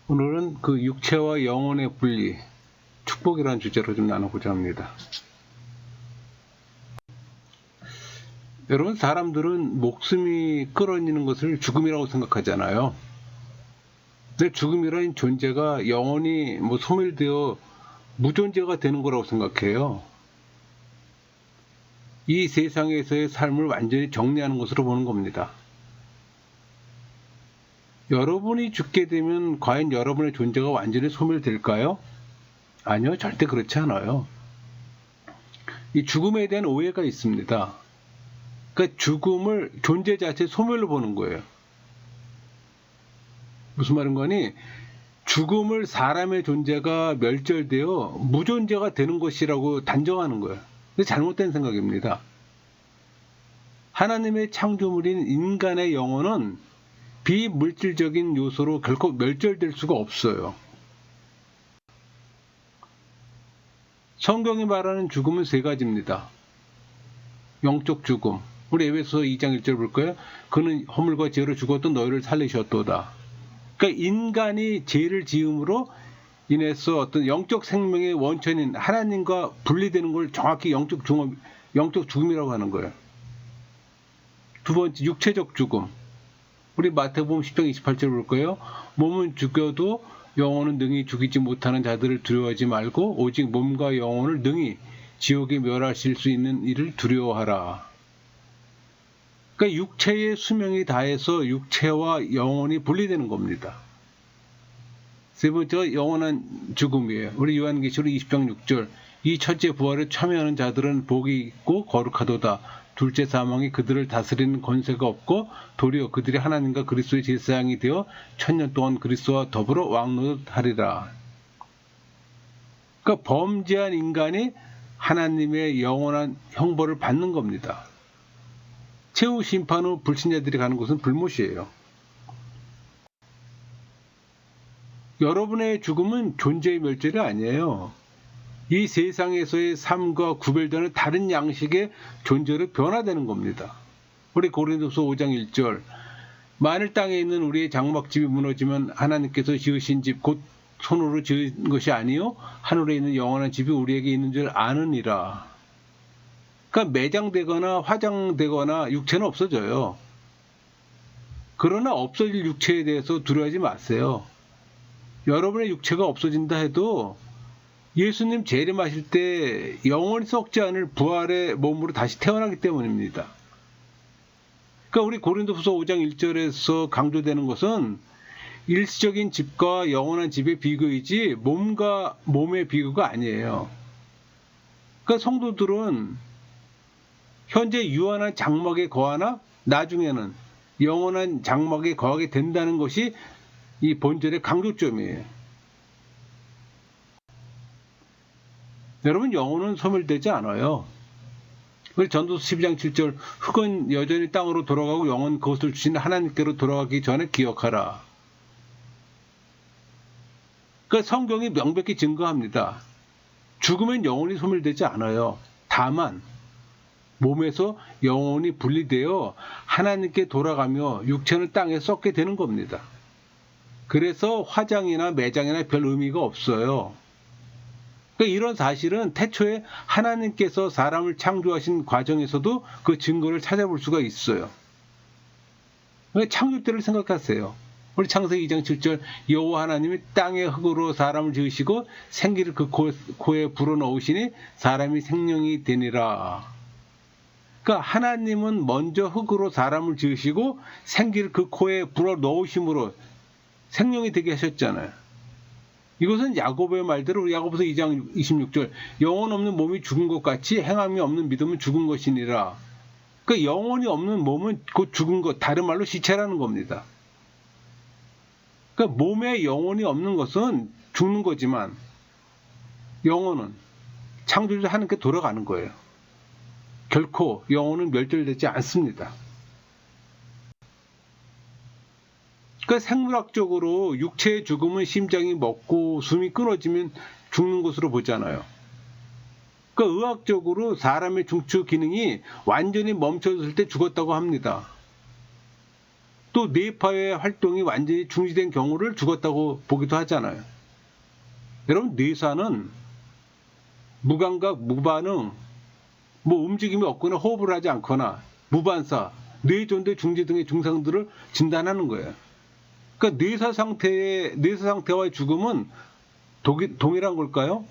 오늘은 그 육체와 영혼의 분리, 축복이라는 주제로 좀 나눠보자 합니다. 여러분, 사람들은 목숨이 끊어지는 것을 죽음이라고 생각하잖아요. 근데 죽음이라는 존재가 영원히 소멸되어 무존재가 되는 거라고 생각해요. 이 세상에서의 삶을 완전히 정리하는 것으로 보는 겁니다. 여러분이 죽게 되면 과연 여러분의 존재가 완전히 소멸될까요? 아니요, 절대 그렇지 않아요. 이 죽음에 대한 오해가 있습니다. 그러니까 죽음을 존재 자체의 소멸로 보는 거예요. 무슨 말인 거니? 죽음을 사람의 존재가 멸절되어 무존재가 되는 것이라고 단정하는 거예요. 근데 잘못된 생각입니다. 하나님의 창조물인 인간의 영혼은 비물질적인 요소로 결코 멸절될 수가 없어요. 성경이 말하는 죽음은 세 가지입니다. 영적 죽음. 우리 에베소서 2장 1절 볼까요? 그는 허물과 죄로 죽었던 너희를 살리셨도다. 그러니까 인간이 죄를 지음으로 인해서 어떤 영적 생명의 원천인 하나님과 분리되는 걸 정확히 영적 죽음이라고 하는 거예요. 두 번째, 육체적 죽음. 우리 마태복음 10장 28절 볼까요? 몸은 죽여도 영혼은 능히 죽이지 못하는 자들을 두려워하지 말고 오직 몸과 영혼을 능히 지옥에 멸하실 수 있는 이를 두려워하라. 그러니까 육체의 수명이 다해서 육체와 영혼이 분리되는 겁니다. 세 번째가 영원한 죽음이에요. 우리 요한계시록 20장 6절. 이 첫째 부활에 참여하는 자들은 복이 있고 거룩하도다. 둘째 사망이 그들을 다스리는 권세가 없고 도리어 그들이 하나님과 그리스도의 제사장이 되어 천년 동안 그리스도와 더불어 왕노릇하리라. 그러니까 범죄한 인간이 하나님의 영원한 형벌을 받는 겁니다. 최후 심판 후 불신자들이 가는 곳은 불못이에요. 여러분의 죽음은 존재의 멸절이 아니에요. 이 세상에서의 삶과 구별되는 다른 양식의 존재로 변화되는 겁니다. 우리 고린도서 5장 1절. 만일 땅에 있는 우리의 장막집이 무너지면 하나님께서 지으신 집 곧 손으로 지은 것이 아니요 하늘에 있는 영원한 집이 우리에게 있는 줄 아느니라. 그러니까 매장되거나 화장되거나 육체는 없어져요. 그러나 없어질 육체에 대해서 두려워하지 마세요. 여러분의 육체가 없어진다 해도 예수님 재림하실 때 영원히 썩지 않을 부활의 몸으로 다시 태어나기 때문입니다. 그러니까 우리 고린도후서 5장 1절에서 강조되는 것은 일시적인 집과 영원한 집의 비교이지 몸과 몸의 비교가 아니에요. 그러니까 성도들은 현재 유한한 장막에 거하나 나중에는 영원한 장막에 거하게 된다는 것이 이 본절의 강조점이에요. 여러분, 영혼은 소멸되지 않아요. 우리 전도서 12장 7절. 흙은 여전히 땅으로 돌아가고 영은 그것을 주신 하나님께로 돌아가기 전에 기억하라. 그러니까 성경이 명백히 증거합니다. 죽으면 영혼이 소멸되지 않아요. 다만 몸에서 영혼이 분리되어 하나님께 돌아가며 육체는 땅에 썩게 되는 겁니다. 그래서 화장이나 매장이나 별 의미가 없어요. 그러니까 이런 사실은 태초에 하나님께서 사람을 창조하신 과정에서도 그 증거를 찾아볼 수가 있어요. 창조 때를 생각하세요. 우리 창세기 2장 7절. 여호와 하나님이 땅의 흙으로 사람을 지으시고 생기를 그 코에 불어넣으시니 사람이 생명이 되니라. 그러니까 하나님은 먼저 흙으로 사람을 지으시고 생기를 그 코에 불어넣으심으로 생명이 되게 하셨잖아요. 이것은 야고보의 말대로 야고보서 2장 26절. 영혼 없는 몸이 죽은 것 같이 행함이 없는 믿음은 죽은 것이니라. 그러니까 영혼이 없는 몸은 곧 죽은 것, 다른 말로 시체라는 겁니다. 그러니까 몸에 영혼이 없는 것은 죽는 거지만 영혼은 창조주 하나님께 돌아가는 거예요. 결코 영혼은 멸절되지 않습니다. 그러니까 생물학적으로 육체의 죽음은 심장이 멎고 숨이 끊어지면 죽는 것으로 보잖아요. 그러니까 의학적으로 사람의 중추 기능이 완전히 멈춰졌을 때 죽었다고 합니다. 또 뇌파의 활동이 완전히 중지된 경우를 죽었다고 보기도 하잖아요. 여러분, 뇌사는 무감각, 무반응, 뭐 움직임이 없거나 호흡을 하지 않거나 무반사, 뇌전대 중지 등의 증상들을 진단하는 거예요. 그러니까 뇌사 상태와의 죽음은 동일한 걸까요?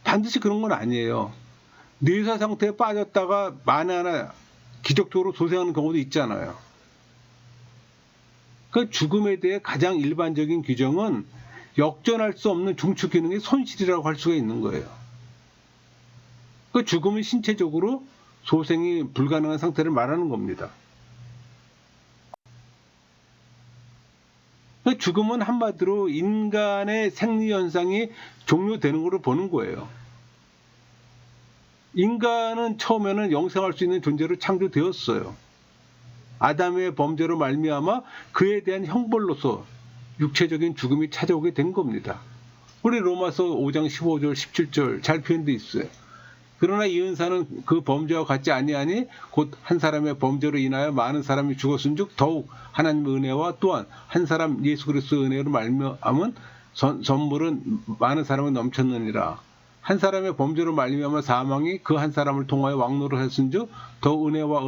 반드시 그런 건 아니에요. 뇌사 상태에 빠졌다가 만에 하나 기적적으로 소생하는 경우도 있잖아요. 그 죽음에 대해 가장 일반적인 규정은 역전할 수 없는 중추 기능의 손실이라고 할 수가 있는 거예요. 그 죽음은 신체적으로 소생이 불가능한 상태를 말하는 겁니다. 그 죽음은 한마디로 인간의 생리 현상이 종료되는 걸로 보는 거예요. 인간은 처음에는 영생할 수 있는 존재로 창조되었어요. 아담의 범죄로 말미암아 그에 대한 형벌로서 육체적인 죽음이 찾아오게 된 겁니다. 우리 로마서 5장 15절 17절 잘 표현되어 있어요. 그러나 이 은사는 그 범죄와 같지 아니하니 곧 한 사람의 범죄로 인하여 많은 사람이 죽었은즉 더욱 하나님의 은혜와 또한 한 사람 예수 그리스도의 은혜로 말미암은 선물은 많은 사람에 넘쳤느니라. 한 사람의 범죄로 말미암아 사망이 그 한 사람을 통하여 왕노를 했은즉 더 은혜와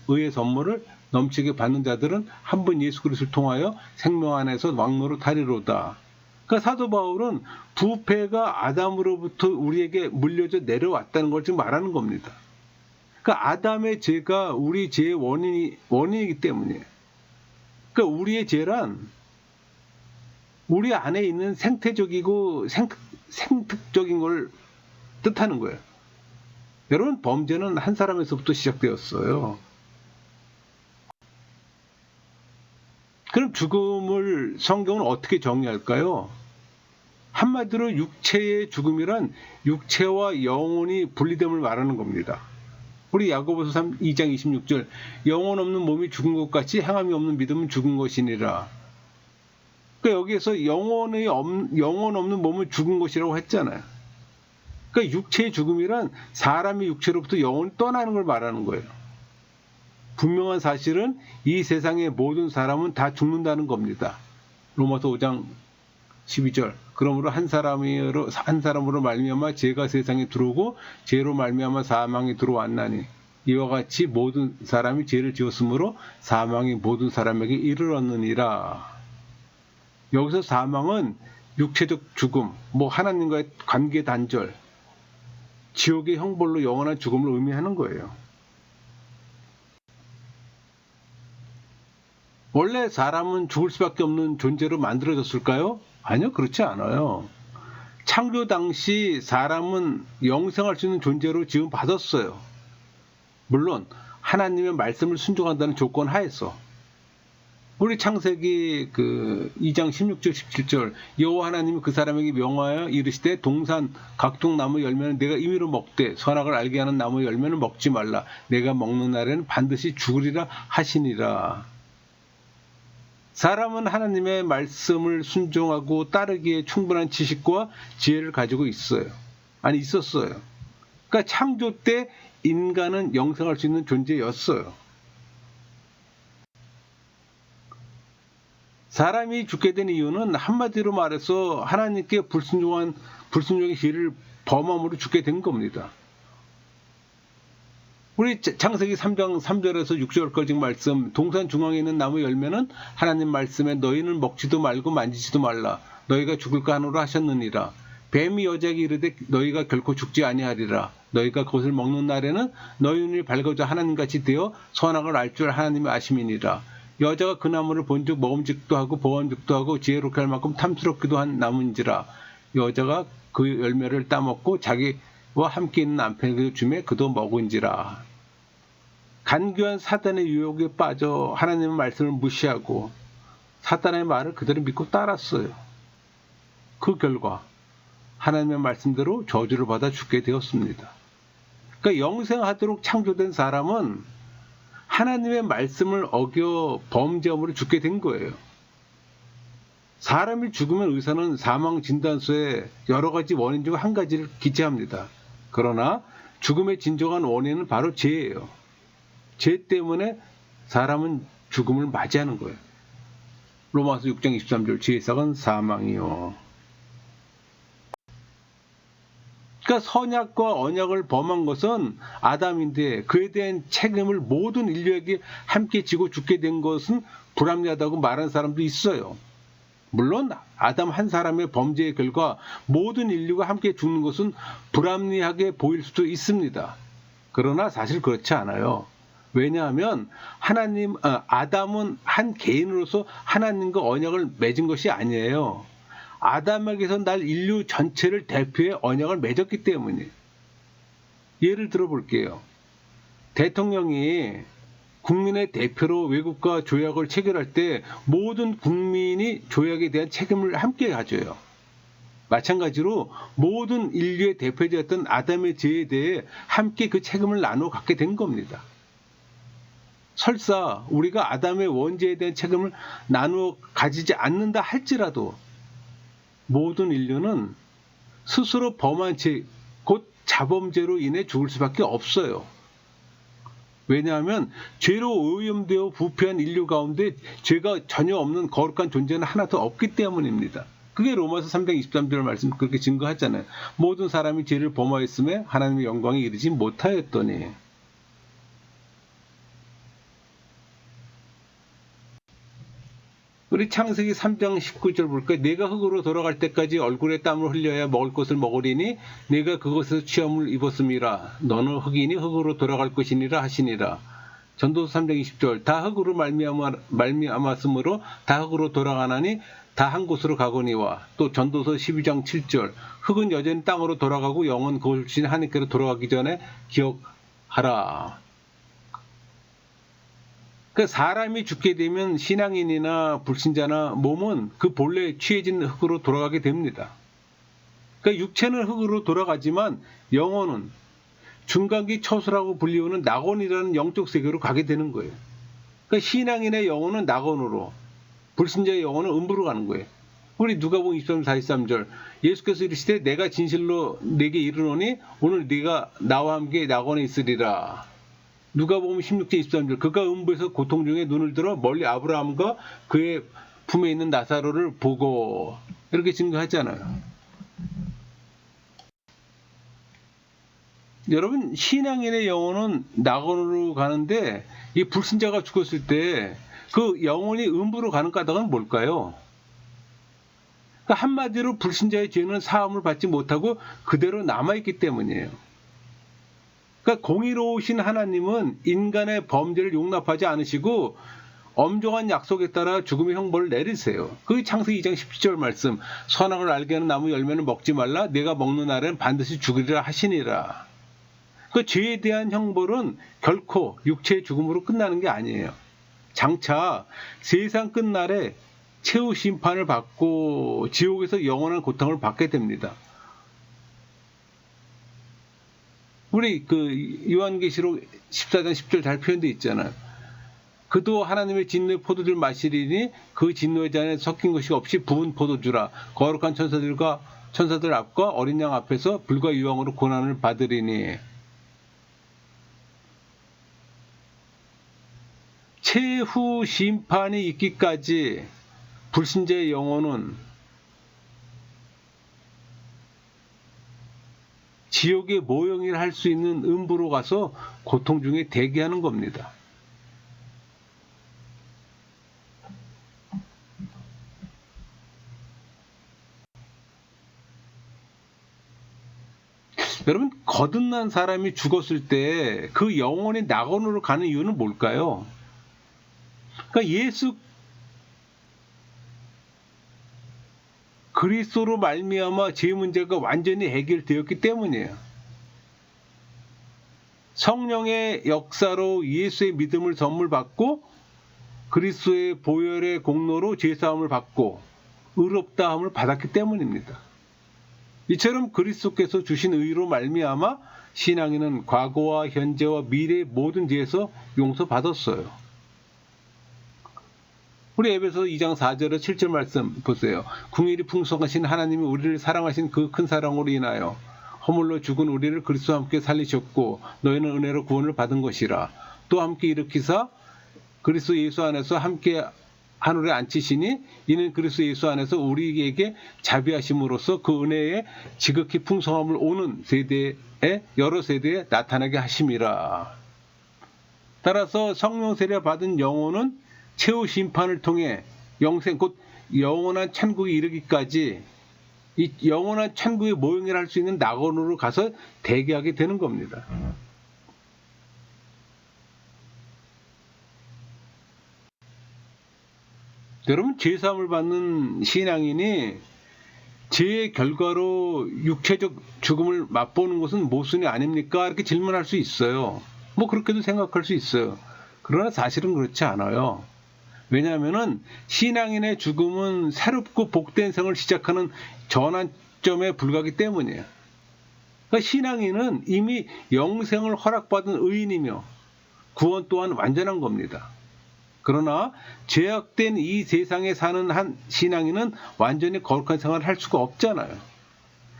의의 선물을 넘치게 받는 자들은 한 분 예수 그리스도를 통하여 생명 안에서 왕노로 타리로다. 그러니까 사도 바울은 부패가 아담으로부터 우리에게 물려져 내려왔다는 걸 지금 말하는 겁니다. 그러니까 아담의 죄가 우리 죄의 원인이기 때문이에요. 그러니까 우리의 죄란 우리 안에 있는 생태적이고 생특적인 걸 뜻하는 거예요. 여러분, 범죄는 한 사람에서부터 시작되었어요. 그럼 죽음을 성경은 어떻게 정의할까요? 한마디로 육체의 죽음이란 육체와 영혼이 분리됨을 말하는 겁니다. 우리 야고보서 2장 26절 영혼 없는 몸이 죽은 것 같이 행함이 없는 믿음은 죽은 것이니라. 그러니까 여기에서 영혼 없는 몸은 죽은 것이라고 했잖아요. 그러니까 육체의 죽음이란 사람이 육체로부터 영혼이 떠나는 걸 말하는 거예요. 분명한 사실은 이 세상의 모든 사람은 다 죽는다는 겁니다. 로마서 5장 12절 그러므로 한 사람으로 말미암아 죄가 세상에 들어오고 죄로 말미암아 사망이 들어왔나니 이와 같이 모든 사람이 죄를 지었으므로 사망이 모든 사람에게 이르렀느니라. 여기서 사망은 육체적 죽음, 하나님과의 관계 단절, 지옥의 형벌로 영원한 죽음을 의미하는 거예요. 원래 사람은 죽을 수밖에 없는 존재로 만들어졌을까요? 아니요, 그렇지 않아요. 창조 당시 사람은 영생할 수 있는 존재로 지금 받았어요. 물론 하나님의 말씀을 순종한다는 조건 하에서. 우리 창세기 2장 16절 17절 여호와 하나님이 그 사람에게 명하여 이르시되 동산 각종 나무 열매는 내가 임의로 먹되 선악을 알게 하는 나무 열매는 먹지 말라. 내가 먹는 날에는 반드시 죽으리라 하시니라. 사람은 하나님의 말씀을 순종하고 따르기에 충분한 지식과 지혜를 가지고 있었어요. 그러니까 창조 때 인간은 영생할 수 있는 존재였어요. 사람이 죽게 된 이유는 한마디로 말해서 하나님께 불순종의 죄를 범함으로 죽게 된 겁니다. 우리 창세기 3장 3절에서 6절까지 말씀, 동산 중앙에 있는 나무 열매는 하나님 말씀에 너희는 먹지도 말고 만지지도 말라. 너희가 죽을까 하노라 하셨느니라. 뱀이 여자에게 이르되 너희가 결코 죽지 아니하리라. 너희가 그것을 먹는 날에는 너희 눈이 밝아져 하나님같이 되어 선악을 알 줄 하나님이 아심이니라. 여자가 그 나무를 본즉 먹음직도 하고 보원직도 하고 지혜롭게 할 만큼 탐스럽기도 한 나무인지라. 여자가 그 열매를 따먹고 자기와 함께 있는 남편에게 주매 그도 먹은지라. 간교한 사단의 유혹에 빠져 하나님의 말씀을 무시하고 사단의 말을 그대로 믿고 따랐어요. 그 결과 하나님의 말씀대로 저주를 받아 죽게 되었습니다. 그러니까 영생하도록 창조된 사람은 하나님의 말씀을 어겨 범죄함으로 죽게 된 거예요. 사람이 죽으면 의사는 사망 진단서에 여러 가지 원인 중 한 가지를 기재합니다. 그러나 죽음의 진정한 원인은 바로 죄예요. 죄 때문에 사람은 죽음을 맞이하는 거예요. 로마서 6장 23절 죄삭은 사망이요. 그러니까 선약과 언약을 범한 것은 아담인데 그에 대한 책임을 모든 인류에게 함께 지고 죽게 된 것은 불합리하다고 말하는 사람도 있어요. 물론 아담 한 사람의 범죄의 결과 모든 인류가 함께 죽는 것은 불합리하게 보일 수도 있습니다. 그러나 사실 그렇지 않아요. 왜냐하면 아담은 한 개인으로서 하나님과 언약을 맺은 것이 아니에요. 아담에게서 날 인류 전체를 대표해 언약을 맺었기 때문이에요. 예를 들어 볼게요. 대통령이 국민의 대표로 외국과 조약을 체결할 때 모든 국민이 조약에 대한 책임을 함께 가져요. 마찬가지로 모든 인류의 대표자였던 아담의 죄에 대해 함께 그 책임을 나누어 갖게 된 겁니다. 설사 우리가 아담의 원죄에 대한 책임을 나누어 가지지 않는다 할지라도 모든 인류는 스스로 범한 죄, 곧 자범죄로 인해 죽을 수밖에 없어요. 왜냐하면 죄로 오염되어 부패한 인류 가운데 죄가 전혀 없는 거룩한 존재는 하나도 없기 때문입니다. 그게 로마서 3장 23절 말씀 그렇게 증거하잖아요. 모든 사람이 죄를 범하였음에 하나님의 영광에 이르지 못하였더니. 우리 창세기 3장 19절 볼까요? 내가 흙으로 돌아갈 때까지 얼굴에 땀을 흘려야 먹을 것을 먹으리니 내가 그것에서 취함을 입었음이라. 너는 흙이니 흙으로 돌아갈 것이니라 하시니라. 전도서 3장 20절 다 흙으로 말미암았으므로 다 흙으로 돌아가나니 다 한 곳으로 가거니와. 또 전도서 12장 7절 흙은 여전히 땅으로 돌아가고 영은 그것을 주신 하나님께로 돌아가기 전에 기억하라. 그 사람이 죽게 되면 신앙인이나 불신자나 몸은 그 본래 취해진 흙으로 돌아가게 됩니다. 그러니까 육체는 흙으로 돌아가지만 영혼은 중간기 처수라고 불리우는 낙원이라는 영적 세계로 가게 되는 거예요. 그러니까 신앙인의 영혼은 낙원으로, 불신자의 영혼은 음부로 가는 거예요. 우리 누가복음 23장 43절 예수께서 이르시되 내가 진실로 네게 이르노니 오늘 네가 나와 함께 낙원에 있으리라. 누가복음 16장 23절 그가 음부에서 고통 중에 눈을 들어 멀리 아브라함과 그의 품에 있는 나사로를 보고 이렇게 증거하잖아요. 여러분 신앙인의 영혼은 낙원으로 가는데 이 불신자가 죽었을 때 그 영혼이 음부로 가는 까닭은 뭘까요? 그러니까 한마디로 불신자의 죄는 사함을 받지 못하고 그대로 남아있기 때문이에요. 그러니까 공의로우신 하나님은 인간의 범죄를 용납하지 않으시고 엄정한 약속에 따라 죽음의 형벌을 내리세요. 그 창세기 2장 17절 말씀 선악을 알게 하는 나무 열매는 먹지 말라 내가 먹는 날에는 반드시 죽으리라 하시니라. 그 죄에 대한 형벌은 결코 육체의 죽음으로 끝나는 게 아니에요. 장차 세상 끝날에 최후 심판을 받고 지옥에서 영원한 고통을 받게 됩니다. 우리 요한계시록 14장 10절 잘 표현되어 있잖아요. 그도 하나님의 진노의 포도주를 마시리니 그 진노의 잔에 섞인 것이 없이 부은 포도주라. 거룩한 천사들 앞과 어린 양 앞에서 불과 유황으로 고난을 받으리니. 최후 심판이 있기까지 불신자의 영혼은 지옥의 모형을 할 수 있는 음부로 가서 고통 중에 대기하는 겁니다. 여러분 거듭난 사람이 죽었을 때 그 영혼이 낙원으로 가는 이유는 뭘까요? 그러니까 예수 그리스도로 말미암아 죄 문제가 완전히 해결되었기 때문이에요. 성령의 역사로 예수의 믿음을 선물 받고 그리스도의 보혈의 공로로 죄사함을 받고 의롭다함을 받았기 때문입니다. 이처럼 그리스도께서 주신 의로 말미암아 신앙인은 과거와 현재와 미래의 모든 죄에서 용서받았어요. 우리 에베소 2장 4절에 7절 말씀 보세요. 궁일이 풍성하신 하나님이 우리를 사랑하신 그 큰 사랑으로 인하여 허물로 죽은 우리를 그리스도와 함께 살리셨고 너희는 은혜로 구원을 받은 것이라. 또 함께 일으키사 그리스도 예수 안에서 함께 하늘에 앉히시니 이는 그리스도 예수 안에서 우리에게 자비하심으로써 그 은혜의 지극히 풍성함을 오는 세대에 여러 세대에 나타나게 하심이라. 따라서 성령 세례 받은 영혼은 최후 심판을 통해 영생 곧 영원한 천국에 이르기까지 이 영원한 천국의 모형을 할 수 있는 낙원으로 가서 대기하게 되는 겁니다. 여러분, 죄사함을 받는 신앙인이 죄의 결과로 육체적 죽음을 맛보는 것은 모순이 아닙니까? 이렇게 질문할 수 있어요. 뭐 그렇게도 생각할 수 있어요. 그러나 사실은 그렇지 않아요. 왜냐하면 신앙인의 죽음은 새롭고 복된 생을 시작하는 전환점에 불과하기 때문이에요. 그러니까 신앙인은 이미 영생을 허락받은 의인이며 구원 또한 완전한 겁니다. 그러나 죄악된 이 세상에 사는 한 신앙인은 완전히 거룩한 생활을 할 수가 없잖아요.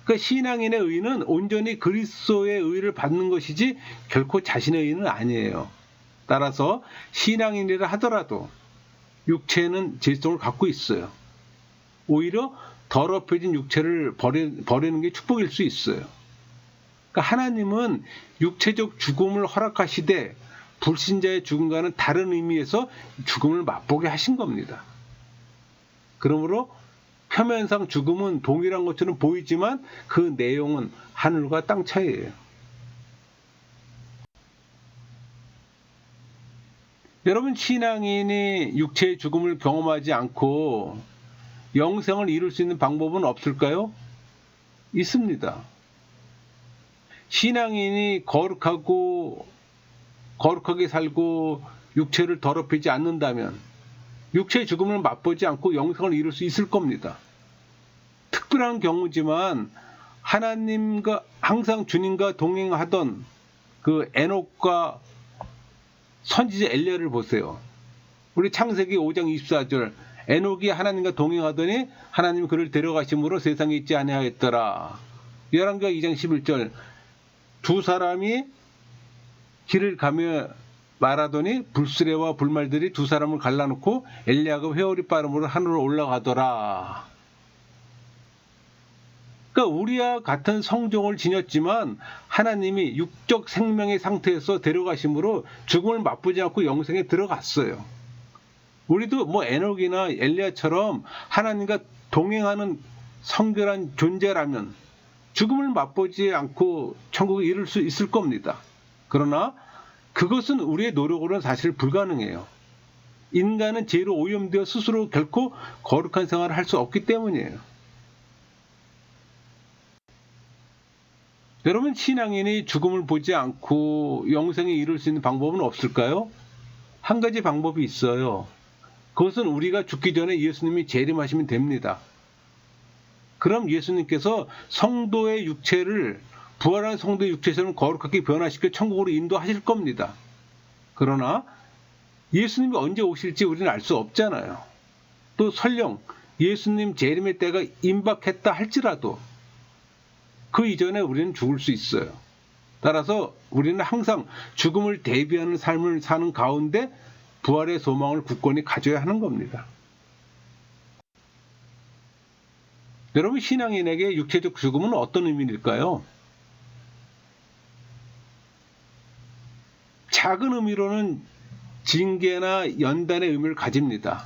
그러니까 신앙인의 의는 온전히 그리스도의 의를 받는 것이지 결코 자신의 의는 아니에요. 따라서 신앙인이라 하더라도 육체는 죄성을 갖고 있어요. 오히려 더럽혀진 육체를 버리는 게 축복일 수 있어요. 그러니까 하나님은 육체적 죽음을 허락하시되 불신자의 죽음과는 다른 의미에서 죽음을 맛보게 하신 겁니다. 그러므로 표면상 죽음은 동일한 것처럼 보이지만 그 내용은 하늘과 땅 차이예요. 여러분, 신앙인이 육체의 죽음을 경험하지 않고 영생을 이룰 수 있는 방법은 없을까요? 있습니다. 신앙인이 거룩하게 살고 육체를 더럽히지 않는다면 육체의 죽음을 맛보지 않고 영생을 이룰 수 있을 겁니다. 특별한 경우지만 하나님과 항상 주님과 동행하던 그 에녹과 선지자 엘리야를 보세요. 우리 창세기 5장 24절 에녹이 하나님과 동행하더니 하나님이 그를 데려가심으로 세상에 있지 아니하였더라. 열왕기하 2장 11절 두 사람이 길을 가며 말하더니 불수레와 불말들이 두 사람을 갈라놓고 엘리야가 회오리 빠름으로 하늘로 올라가더라. 그러니까 우리와 같은 성종을 지녔지만 하나님이 육적 생명의 상태에서 데려가심으로 죽음을 맛보지 않고 영생에 들어갔어요. 우리도 뭐 에녹이나 엘리야처럼 하나님과 동행하는 성결한 존재라면 죽음을 맛보지 않고 천국에 이를 수 있을 겁니다. 그러나 그것은 우리의 노력으로는 사실 불가능해요. 인간은 죄로 오염되어 스스로 결코 거룩한 생활을 할 수 없기 때문이에요. 여러분, 신앙인이 죽음을 보지 않고 영생에 이룰 수 있는 방법은 없을까요? 한 가지 방법이 있어요. 그것은 우리가 죽기 전에 예수님이 재림하시면 됩니다. 그럼 예수님께서 성도의 육체를 부활한 성도의 육체처럼 거룩하게 변화시켜 천국으로 인도하실 겁니다. 그러나 예수님이 언제 오실지 우리는 알 수 없잖아요. 또 설령 예수님 재림의 때가 임박했다 할지라도 그 이전에 우리는 죽을 수 있어요. 따라서 우리는 항상 죽음을 대비하는 삶을 사는 가운데 부활의 소망을 굳건히 가져야 하는 겁니다. 여러분, 신앙인에게 육체적 죽음은 어떤 의미일까요? 작은 의미로는 징계나 연단의 의미를 가집니다.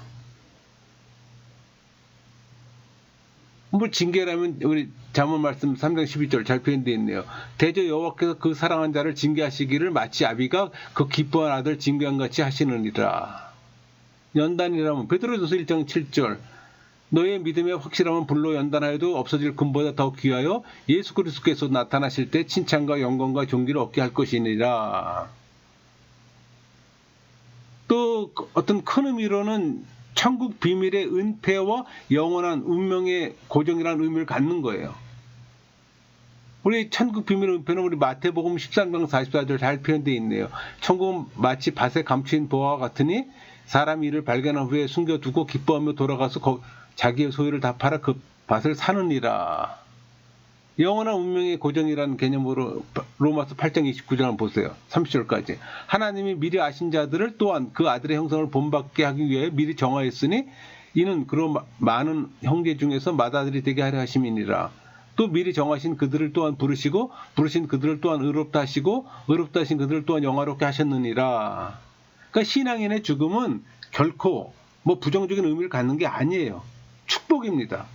뭐 징계라면 우리 잠언 말씀 3장 12절 잘 표현되어 있네요. 대저 여호와께서 그 사랑한 자를 징계하시기를 마치 아비가 그 기뻐한 아들 징계한 같이 하시느니라. 연단이라면 베드로전서 1장 7절 너의 믿음의 확실함은 불로 연단하여도 없어질 금보다 더 귀하여 예수 그리스도께서 나타나실 때 칭찬과 영광과 존귀를 얻게 할 것이니라. 또 어떤 큰 의미로는 천국 비밀의 은폐와 영원한 운명의 고정이라는 의미를 갖는 거예요. 우리 천국 비밀의 은폐는 우리 마태복음 13장 44절 잘 표현되어 있네요. 천국은 마치 밭에 감추인 보화와 같으니 사람이 이를 발견한 후에 숨겨두고 기뻐하며 돌아가서 자기의 소유를 다 팔아 그 밭을 사느니라. 영원한 운명의 고정이라는 개념으로 로마서 8장 29절 보세요. 30절까지. 하나님이 미리 아신 자들을 또한 그 아들의 형상을 본받게 하기 위해 미리 정하였으니 이는 그런 많은 형제 중에서 맏아들이 되게 하려 하심이니라. 또 미리 정하신 그들을 또한 부르시고 부르신 그들을 또한 의롭다 하시고 의롭다 하신 그들을 또한 영화롭게 하셨느니라. 그러니까 신앙인의 죽음은 결코 뭐 부정적인 의미를 갖는 게 아니에요. 축복입니다.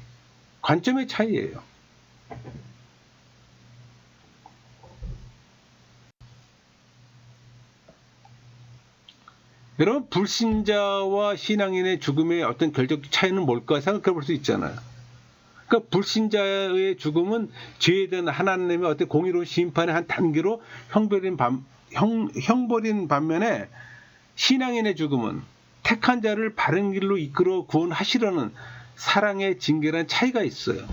관점의 차이예요. 여러분, 불신자와 신앙인의 죽음의 어떤 결정적 차이는 뭘까 생각해 볼 수 있잖아요. 그러니까 불신자의 죽음은 죄에 대한 하나님의 어떤 공의로운 심판의 한 단계로 형벌인 반면에 신앙인의 죽음은 택한 자를 바른 길로 이끌어 구원하시려는 사랑의 징계라는 차이가 있어요.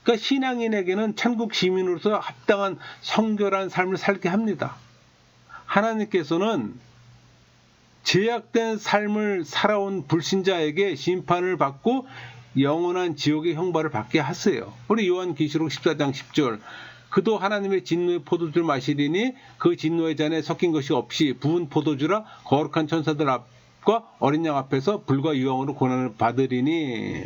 그러니까 신앙인에게는 천국 시민으로서 합당한 성결한 삶을 살게 합니다. 하나님께서는 제약된 삶을 살아온 불신자에게 심판을 받고 영원한 지옥의 형벌을 받게 하세요. 우리 요한계시록 14장 10절. 그도 하나님의 진노의 포도주를 마시리니 그 진노의 잔에 섞인 것이 없이 부은 포도주라 거룩한 천사들 앞과 어린 양 앞에서 불과 유황으로 고난을 받으리니.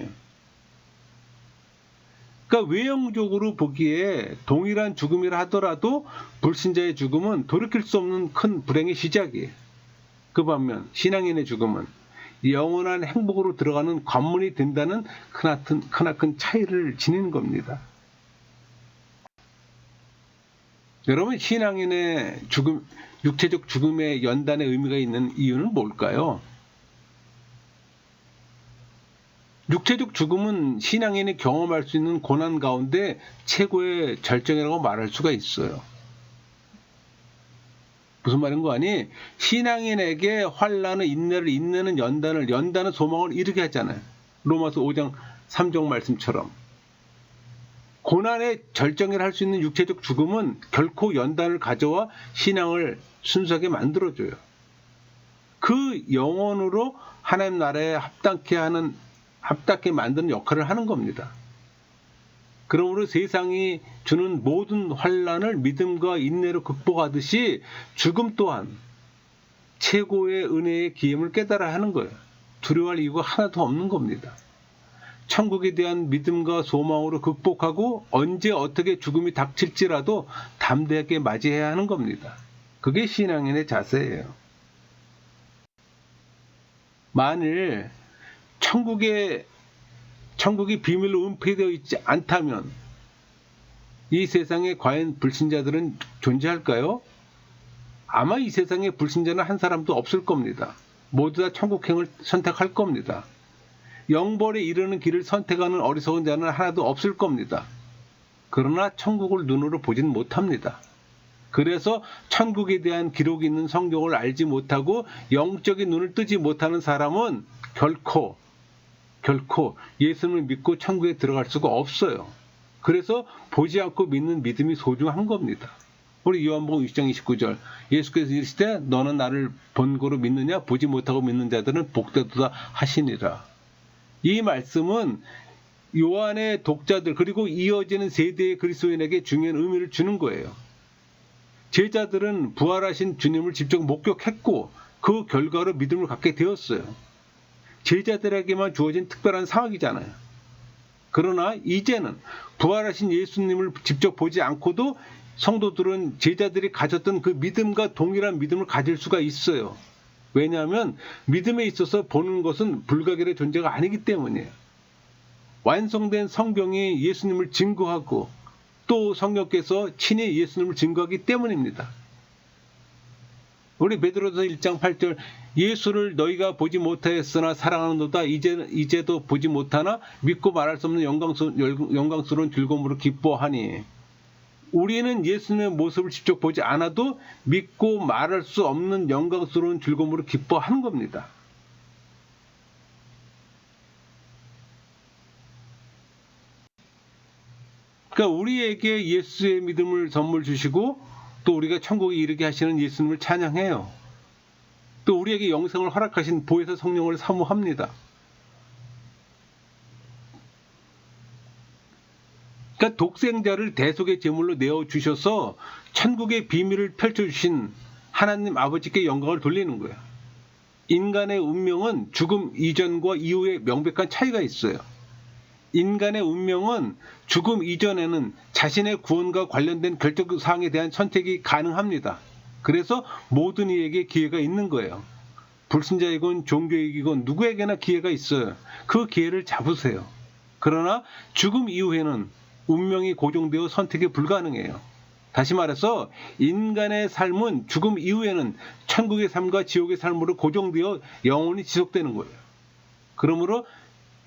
그러니까 외형적으로 보기에 동일한 죽음이라 하더라도 불신자의 죽음은 돌이킬 수 없는 큰 불행의 시작이에요. 그 반면 신앙인의 죽음은 영원한 행복으로 들어가는 관문이 된다는 크나큰 차이를 지니는 겁니다. 여러분, 신앙인의 죽음, 육체적 죽음의 연단의 의미가 있는 이유는 뭘까요? 육체적 죽음은 신앙인이 경험할 수 있는 고난 가운데 최고의 절정이라고 말할 수가 있어요. 무슨 말인 거 아니? 신앙인에게 환난은 인내를, 인내는 연단은 소망을 이루게 하잖아요. 로마서 5장 3절 말씀처럼. 고난의 절정이라 할 수 있는 육체적 죽음은 결코 연단을 가져와 신앙을 순수하게 만들어줘요. 그 영혼으로 하나님 나라에 합당케 만드는 역할을 하는 겁니다. 그러므로 세상이 주는 모든 환난을 믿음과 인내로 극복하듯이 죽음 또한 최고의 은혜의 기임을 깨달아야 하는 거예요. 두려워할 이유가 하나도 없는 겁니다. 천국에 대한 믿음과 소망으로 극복하고 언제 어떻게 죽음이 닥칠지라도 담대하게 맞이해야 하는 겁니다. 그게 신앙인의 자세예요. 만일 천국이 비밀로 은폐되어 있지 않다면 이 세상에 과연 불신자들은 존재할까요? 아마 이 세상에 불신자는 한 사람도 없을 겁니다. 모두 다 천국행을 선택할 겁니다. 영벌에 이르는 길을 선택하는 어리석은 자는 하나도 없을 겁니다. 그러나 천국을 눈으로 보진 못합니다. 그래서 천국에 대한 기록이 있는 성경을 알지 못하고 영적인 눈을 뜨지 못하는 사람은 결코 예수님을 믿고 천국에 들어갈 수가 없어요. 그래서 보지 않고 믿는 믿음이 소중한 겁니다. 우리 요한복음 20장 29절 예수께서 이르시되 너는 나를 본고로 믿느냐 보지 못하고 믿는 자들은 복되도다 하시니라. 이 말씀은 요한의 독자들 그리고 이어지는 세대의 그리스도인에게 중요한 의미를 주는 거예요. 제자들은 부활하신 주님을 직접 목격했고 그 결과로 믿음을 갖게 되었어요. 제자들에게만 주어진 특별한 상황이잖아요. 그러나 이제는 부활하신 예수님을 직접 보지 않고도 성도들은 제자들이 가졌던 그 믿음과 동일한 믿음을 가질 수가 있어요. 왜냐하면 믿음에 있어서 보는 것은 불가결의 존재가 아니기 때문이에요. 완성된 성경이 예수님을 증거하고 또 성령께서 친히 예수님을 증거하기 때문입니다. 우리 베드로서 1장 8절 예수를 너희가 보지 못하였으나 사랑하는도다 이제도 보지 못하나 믿고 말할 수 없는 영광스러운 즐거움으로 기뻐하니. 우리는 예수님의 모습을 직접 보지 않아도 믿고 말할 수 없는 영광스러운 즐거움으로 기뻐하는 겁니다. 그러니까 우리에게 예수의 믿음을 선물 주시고 또 우리가 천국에 이르게 하시는 예수님을 찬양해요. 또 우리에게 영생을 허락하신 보혜사 성령을 사모합니다. 그러니까 독생자를 대속의 제물로 내어주셔서 천국의 비밀을 펼쳐주신 하나님 아버지께 영광을 돌리는 거예요. 인간의 운명은 죽음 이전과 이후에 명백한 차이가 있어요. 인간의 운명은 죽음 이전에는 자신의 구원과 관련된 결정사항에 대한 선택이 가능합니다. 그래서 모든 이에게 기회가 있는 거예요. 불신자이건 종교이건 누구에게나 기회가 있어요. 그 기회를 잡으세요. 그러나 죽음 이후에는 운명이 고정되어 선택이 불가능해요. 다시 말해서 인간의 삶은 죽음 이후에는 천국의 삶과 지옥의 삶으로 고정되어 영원히 지속되는 거예요. 그러므로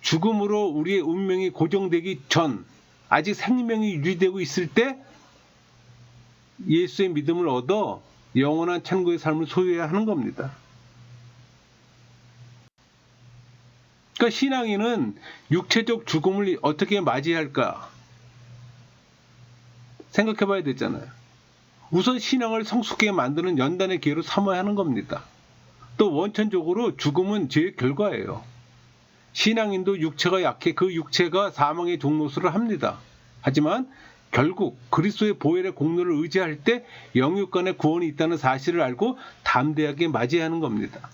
죽음으로 우리의 운명이 고정되기 전, 아직 생명이 유지되고 있을 때 예수의 믿음을 얻어 영원한 천국의 삶을 소유해야 하는 겁니다. 그러니까 신앙인은 육체적 죽음을 어떻게 맞이할까 생각해 봐야 되잖아요. 우선 신앙을 성숙하게 만드는 연단의 기회로 삼아야 하는 겁니다. 또 원천적으로 죽음은 죄의 결과예요. 신앙인도 육체가 약해 그 육체가 사망의 종로수를 합니다. 하지만 결국 그리스도의 보혈의 공로를 의지할 때 영육 간의 구원이 있다는 사실을 알고 담대하게 맞이해야 하는 겁니다.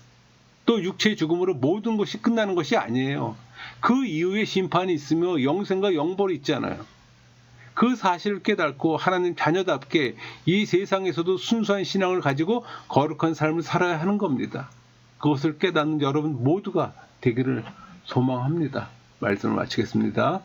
또 육체의 죽음으로 모든 것이 끝나는 것이 아니에요. 그 이후에 심판이 있으며 영생과 영벌이 있잖아요. 그 사실을 깨닫고 하나님 자녀답게 이 세상에서도 순수한 신앙을 가지고 거룩한 삶을 살아야 하는 겁니다. 그것을 깨닫는 여러분 모두가 되기를 소망합니다. 말씀을 마치겠습니다.